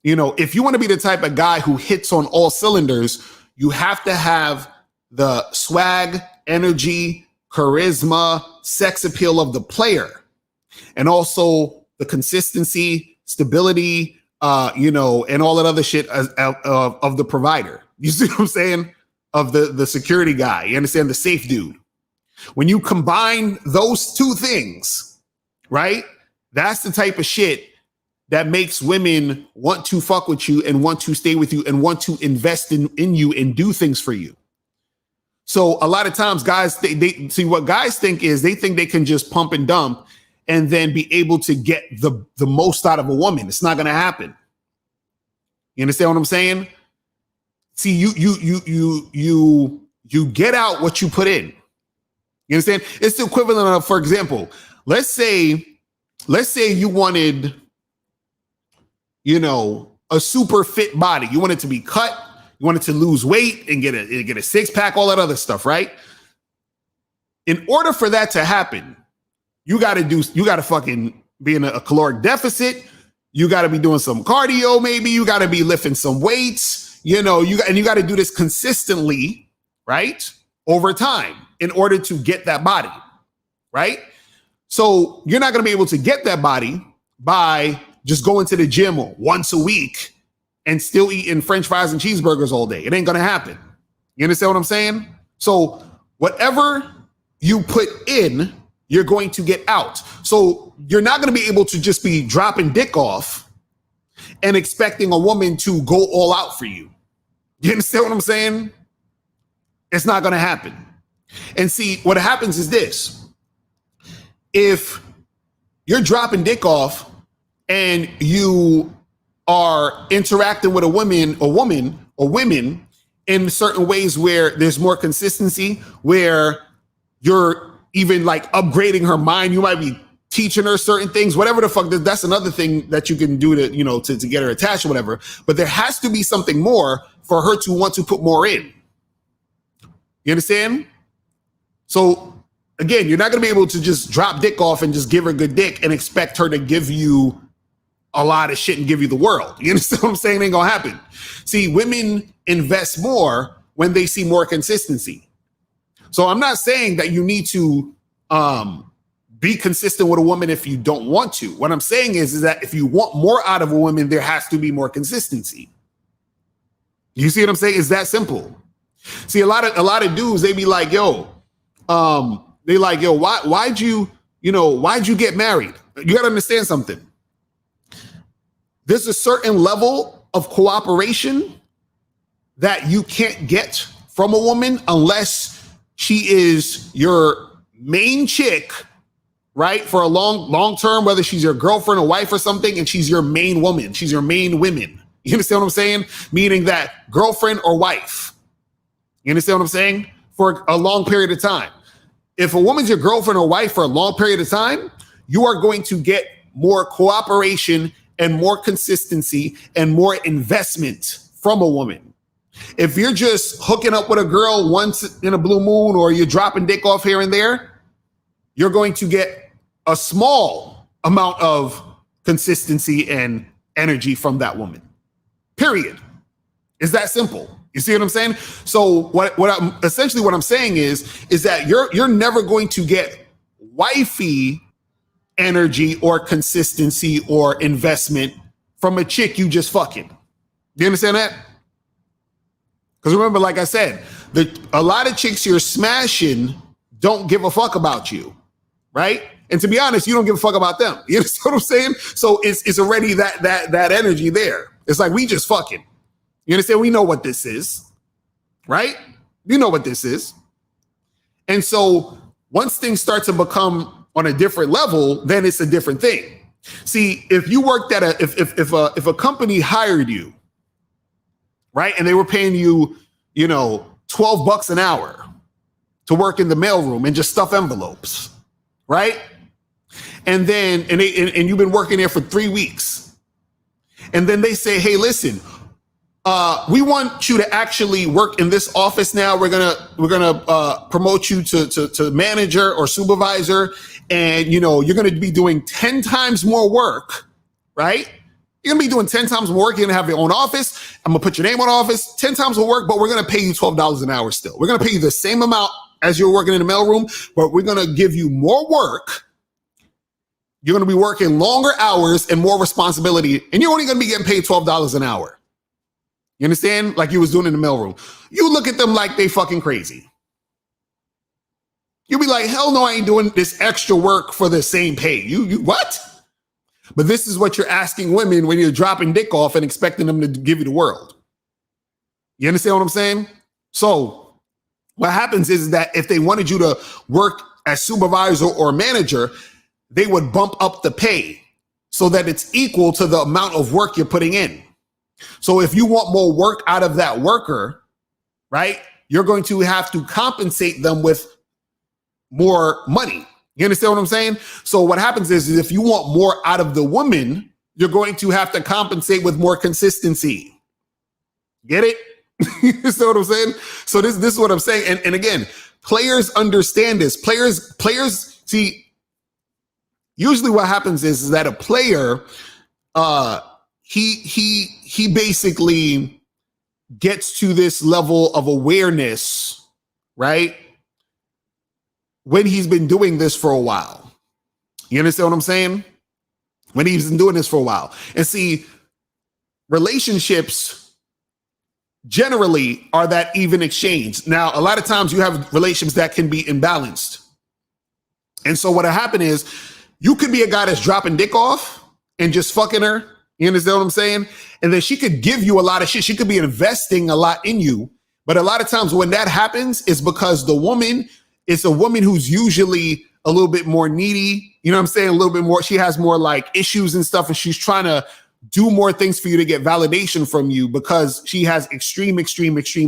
if you want to be the type of guy who hits on all cylinders, you have to have the swag, energy, charisma, sex appeal of the player, and also the consistency, stability, and all that other shit of the provider. You see what I'm saying? Of the security guy. You understand? The safe dude. When you combine those two things, right? That's the type of shit that makes women want to fuck with you and want to stay with you and want to invest in you and do things for you. So a lot of times guys, they see what guys think is they think they can just pump and dump and then be able to get the most out of a woman. It's not going to happen. You understand what I'm saying? See, you get out what you put in. You understand? It's the equivalent of, for example, let's say you wanted, a super fit body. You want it to be cut. You want it to lose weight and get a six pack, all that other stuff, right? In order for that to happen, you got to fucking be in a caloric deficit. You got to be doing some cardio. Maybe you got to be lifting some weights, you got to do this consistently, right? Over time in order to get that body, right? So you're not going to be able to get that body by just going to the gym once a week and still eating French fries and cheeseburgers all day. It ain't going to happen. You understand what I'm saying? So whatever you put in, you're going to get out. So you're not going to be able to just be dropping dick off and expecting a woman to go all out for you. You understand what I'm saying? It's not going to happen. And see, what happens is this. If you're dropping dick off and you are interacting with a woman or women in certain ways where there's more consistency, where you're even like upgrading her mind, you might be teaching her certain things, whatever the fuck, that's another thing that you can do to get her attached or whatever. But there has to be something more for her to want to put more in. You understand? So again, you're not going to be able to just drop dick off and just give her good dick and expect her to give you a lot of shit and give you the world. You understand what I'm saying? It ain't going to happen. See, women invest more when they see more consistency. So I'm not saying that you need to be consistent with a woman if you don't want to. What I'm saying is that if you want more out of a woman, there has to be more consistency. You see what I'm saying? It's that simple. See, a lot of dudes, they be like, why'd you get married? You got to understand something. There's a certain level of cooperation that you can't get from a woman unless she is your main chick, right? For a long term, whether she's your girlfriend or wife or something, and she's your main woman. She's your main women. You understand what I'm saying? Meaning that girlfriend or wife. You understand what I'm saying? For a long period of time. If a woman's your girlfriend or wife for a long period of time, you are going to get more cooperation and more consistency and more investment from a woman. If you're just hooking up with a girl once in a blue moon or you're dropping dick off here and there, you're going to get a small amount of consistency and energy from that woman. Period. It's that simple. You see what I'm saying? So what I'm saying is that you're never going to get wifey energy or consistency or investment from a chick you just fucking. You understand that? Because remember, like I said, a lot of chicks you're smashing don't give a fuck about you, right? And to be honest, you don't give a fuck about them. You understand what I'm saying? So it's already that energy there. It's like we just fucking. You understand? We know what this is, right? You know what this is. And so once things start to become on a different level, then it's a different thing. See, if you worked at if a company hired you, right, and they were paying you, $12 an hour to work in the mailroom and just stuff envelopes, right? And then and you've been working there for 3 weeks, and then they say, hey, listen, we want you to actually work in this office now. We're gonna promote you to manager or supervisor, and you're gonna be doing 10 times more work, right? You're gonna be doing 10 times more work. You're gonna have your own office. I'm gonna put your name on office, 10 times more work, but we're gonna pay you $12 an hour still. We're gonna pay you the same amount as you're working in the mailroom, but we're gonna give you more work. You're gonna be working longer hours and more responsibility, and you're only gonna be getting paid $12 an hour. You understand? Like you was doing in the mailroom. You look at them like they fucking crazy. You'll be like, hell no, I ain't doing this extra work for the same pay. You what? But this is what you're asking women when you're dropping dick off and expecting them to give you the world. You understand what I'm saying? So what happens is that if they wanted you to work as supervisor or manager, they would bump up the pay so that it's equal to the amount of work you're putting in. So if you want more work out of that worker, right, you're going to have to compensate them with more money. You understand what I'm saying? So what happens is if you want more out of the woman, you're going to have to compensate with more consistency. Get it? You understand what I'm saying? So this is what I'm saying. And again, players understand this. Players see, usually what happens is that a player, he basically gets to this level of awareness, right? When he's been doing this for a while. You understand what I'm saying? When he's been doing this for a while. And see, relationships generally are that even exchange. Now, a lot of times you have relationships that can be imbalanced. And so what'll happen is you could be a guy that's dropping dick off and just fucking her. You understand what I'm saying? And then she could give you a lot of shit. She could be investing a lot in you. But a lot of times when that happens, it's because the woman is a woman who's usually a little bit more needy. You know what I'm saying? A little bit more. She has more like issues and stuff. And she's trying to do more things for you to get validation from you because she has extreme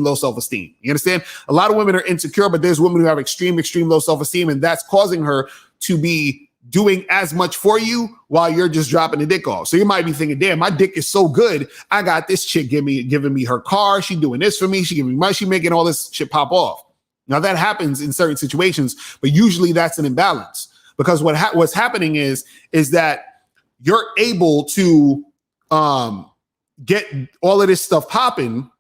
low self-esteem. You understand? A lot of women are insecure, but there's women who have extreme low self-esteem. And that's causing her to be doing as much for you while you're just dropping the dick off. So you might be thinking, damn, my dick is so good. I got this chick giving me her car. She doing this for me. She giving me money. She making all this shit pop off. Now that happens in certain situations, but usually that's an imbalance because what's happening is that you're able to get all of this stuff popping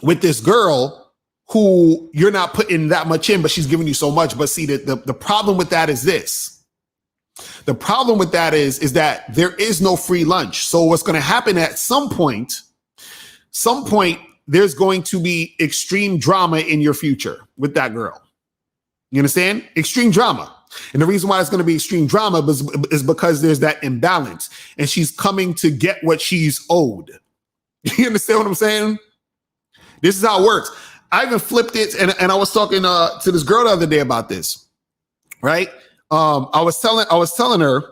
with this girl who you're not putting that much in, but she's giving you so much. But see, the problem with that is this. The problem with that is that there is no free lunch. So what's going to happen at some point, there's going to be extreme drama in your future with that girl. You understand? Extreme drama. And the reason why it's going to be extreme drama is because there's that imbalance and she's coming to get what she's owed. You understand what I'm saying? This is how it works. I even flipped it and I was talking to this girl the other day about this, right? I was telling her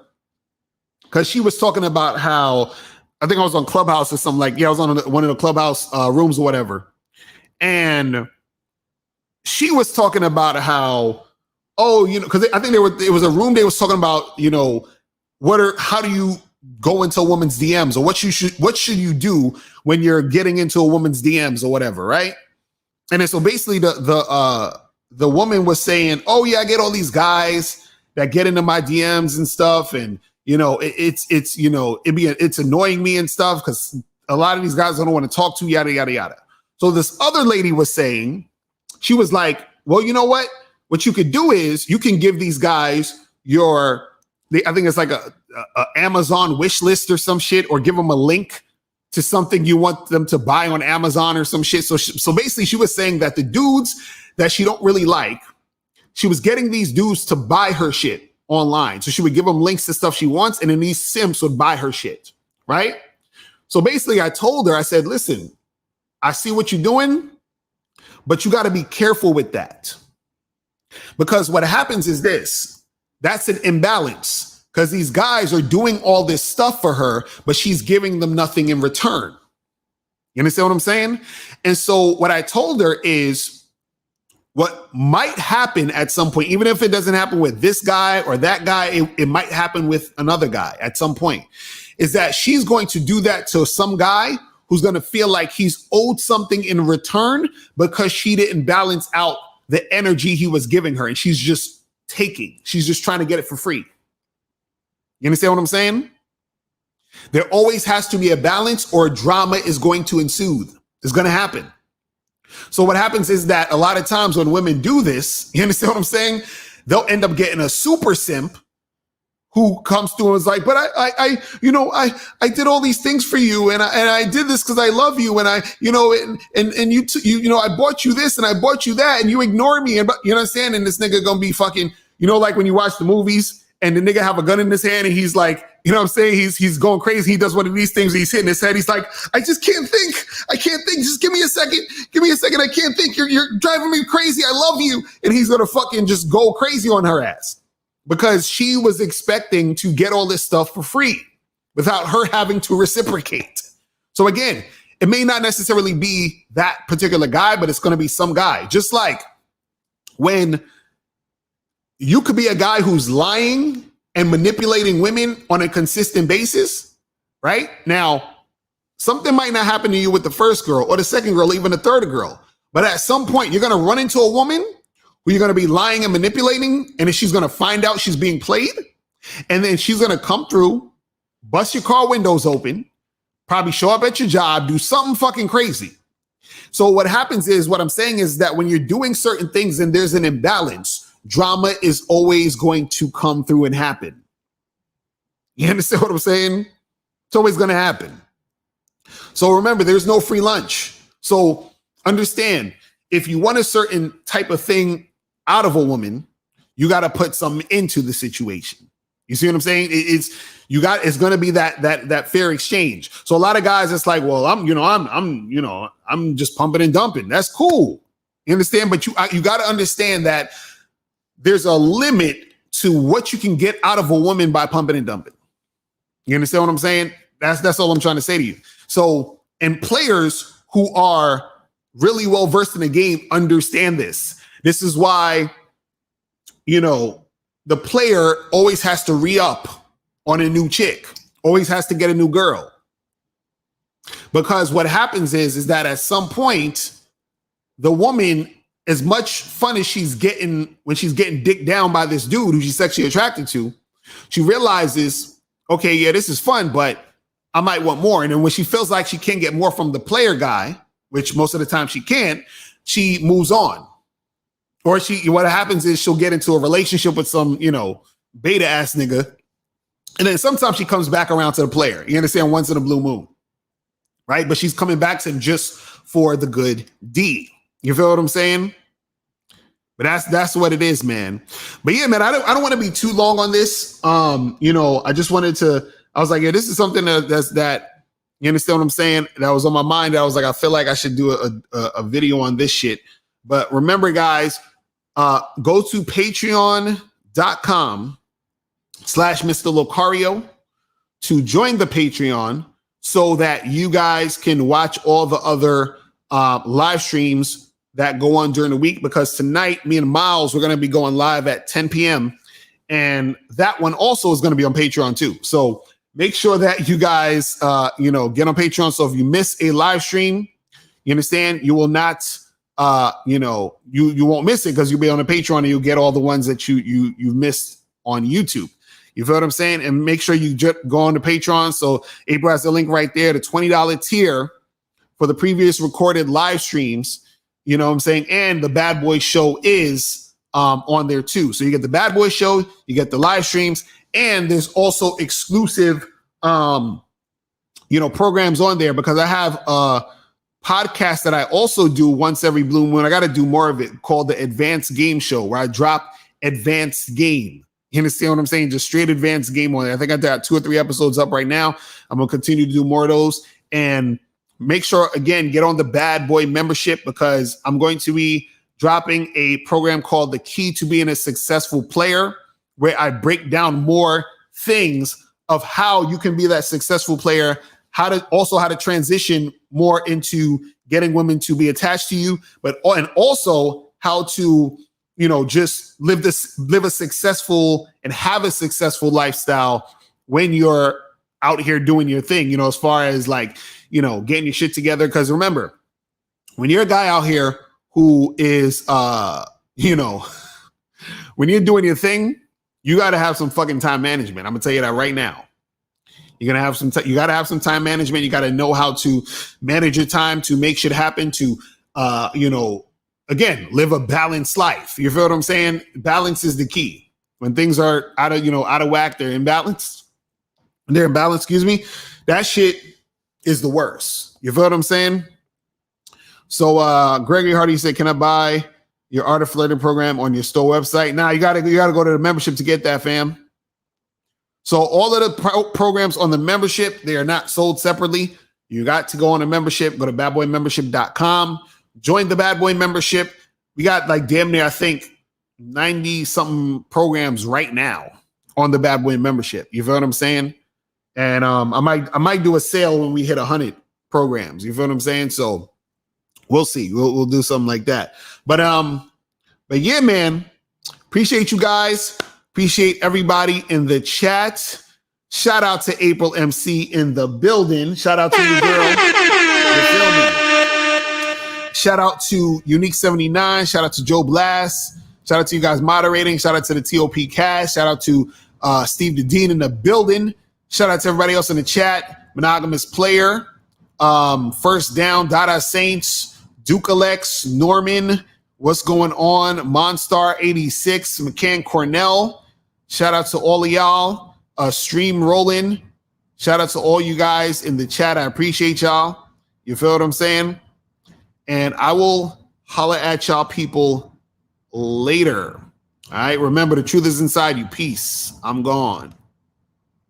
because she was talking about how I think I was on Clubhouse or something I was on one of the Clubhouse rooms or whatever. And she was talking about how, because I think it was a room they was talking about, how do you go into a woman's DMs or what should you do when you're getting into a woman's DMs or whatever, right? And then so basically the woman was saying, oh yeah, I get all these guys that get into my DMs and stuff, and it's annoying me and stuff because a lot of these guys I don't want to talk to, yada yada yada. So this other lady was saying, she was like, well, you know what? What you could do is you can give these guys I think it's like a Amazon wish list or some shit, or give them a link to something you want them to buy on Amazon or some shit. So basically she was saying that the dudes that she don't really like, she was getting these dudes to buy her shit online. So she would give them links to stuff she wants, and then these simps would buy her shit, right? So basically I told her, I said, listen, I see what you're doing, but you got to be careful with that. Because what happens is this, that's an imbalance because these guys are doing all this stuff for her, but she's giving them nothing in return. You understand what I'm saying? And so what I told her is what might happen at some point, even if it doesn't happen with this guy or that guy, it might happen with another guy at some point, is that she's going to do that to some guy who's going to feel like he's owed something in return because she didn't balance out the energy he was giving her. And she's just taking, she's just trying to get it for free. You understand what I'm saying? There always has to be a balance or drama is going to ensue. It's going to happen. So what happens is that a lot of times when women do this, you understand what I'm saying? They'll end up getting a super simp who comes through and is like, but I did all these things for you. And I did this because I love you. And I bought you this and I bought you that and you ignore me. And you understand? And this nigga gonna be fucking, like when you watch the movies and the nigga have a gun in his hand and he's like, you know what I'm saying? He's going crazy. He does one of these things. He's hitting his head. He's like, I just can't think. I can't think. Just give me a second. Give me a second. I can't think. You're driving me crazy. I love you. And he's going to fucking just go crazy on her ass because she was expecting to get all this stuff for free without her having to reciprocate. So again, it may not necessarily be that particular guy, but it's going to be some guy. Just like when you could be a guy who's lying and manipulating women on a consistent basis, right? Now, something might not happen to you with the first girl or the second girl, even the third girl. But at some point, you're going to run into a woman who you're going to be lying and manipulating, and then she's going to find out she's being played. And then she's going to come through, bust your car windows open, probably show up at your job, do something fucking crazy. So what happens is, what I'm saying is that when you're doing certain things and there's an imbalance, drama is always going to come through and happen. You understand what I'm saying? It's always going to happen. So remember, there's no free lunch. So understand, if you want a certain type of thing out of a woman, you got to put something into the situation. You see what I'm saying? It's going to be that fair exchange. So a lot of guys, it's like, well, I'm just pumping and dumping. That's cool. You understand? But you got to understand that there's a limit to what you can get out of a woman by pumping and dumping. You understand what I'm saying? That's all I'm trying to say to you. So, and players who are really well versed in the game understand this. This is why, the player always has to re-up on a new chick, always has to get a new girl. Because what happens is that at some point, the woman, as much fun as she's getting when she's getting dicked down by this dude who she's sexually attracted to, she realizes, okay, yeah, this is fun, but I might want more. And then when she feels like she can't get more from the player guy, which most of the time she can't, she moves on. Or what happens is she'll get into a relationship with some, beta ass nigga. And then sometimes she comes back around to the player. You understand? Once in a blue moon. Right? But she's coming back to him just for the good deed. You feel what I'm saying? But that's what it is, man. But yeah, man, I don't want to be too long on this. I just wanted to, I was like, yeah, this is something that you understand what I'm saying? That was on my mind. I was like, I feel like I should do a video on this shit. But remember, guys, go to patreon.com/Mr. Locario to join the Patreon so that you guys can watch all the other live streams that go on during the week, because tonight, me and Miles, we're going to be going live at 10 p.m. And that one also is going to be on Patreon too. So make sure that you guys, get on Patreon. So if you miss a live stream, you understand, you will not, you won't miss it because you'll be on the Patreon and you'll get all the ones that you've missed on YouTube. You feel what I'm saying? And make sure you go on to Patreon. So April has the link right there, the $20 tier for the previous recorded live streams. You know what I'm saying? And the Bad Boy Show is on there too. So you get the Bad Boy Show, you get the live streams, and there's also exclusive, programs on there, because I have a podcast that I also do once every blue moon. I got to do more of it, called the Advanced Game Show, where I drop advanced game. You understand what I'm saying? Just straight advanced game on there. I think I got 2 or 3 episodes up right now. I'm going to continue to do more of those. And make sure, again, get on the Bad Boy membership, because I'm going to be dropping a program called The Key to Being a Successful Player, where I break down more things of how you can be that successful player, how to transition more into getting women to be attached to you, and also how to, just live a successful and have a successful lifestyle when you're out here doing your thing, as far as like, getting your shit together. Because remember, when you're a guy out here who is, when you're doing your thing, you got to have some fucking time management. I'm gonna tell you that right now. You're gonna have you got to have some time management. You got to know how to manage your time to make shit happen. To, again, live a balanced life. You feel what I'm saying? Balance is the key. When things are out of whack, they're imbalanced. They're imbalanced. Excuse me. That shit is the worst. You feel what I'm saying? So Gregory Hardy said, "Can I buy your Art of Flirting program on your store website?" Now you gotta go to the membership to get that, fam. So all of the programs on the membership, they are not sold separately. You got to go on the membership. Go to badboymembership.com. Join the Bad Boy membership. We got like damn near, I think, 90 something programs right now on the Bad Boy membership. You feel what I'm saying? And I might do a sale when we hit 100 programs. You feel what I'm saying? So we'll see. We'll do something like that. But yeah, man. Appreciate you guys. Appreciate everybody in the chat. Shout out to April MC in the building. Shout out to you, girl. You feel me? Shout out to Unique 79. Shout out to Joe Blast. Shout out to you guys moderating. Shout out to the TOP Cast. Shout out to Steve the Dean in the building. Shout out to everybody else in the chat. Monogamous Player. First Down. Dada Saints. Duke Alex. Norman. What's going on? Monstar 86. McCann Cornell. Shout out to all of y'all. Stream rolling. Shout out to all you guys in the chat. I appreciate y'all. You feel what I'm saying? And I will holler at y'all people later. All right. Remember, the truth is inside you. Peace. I'm gone.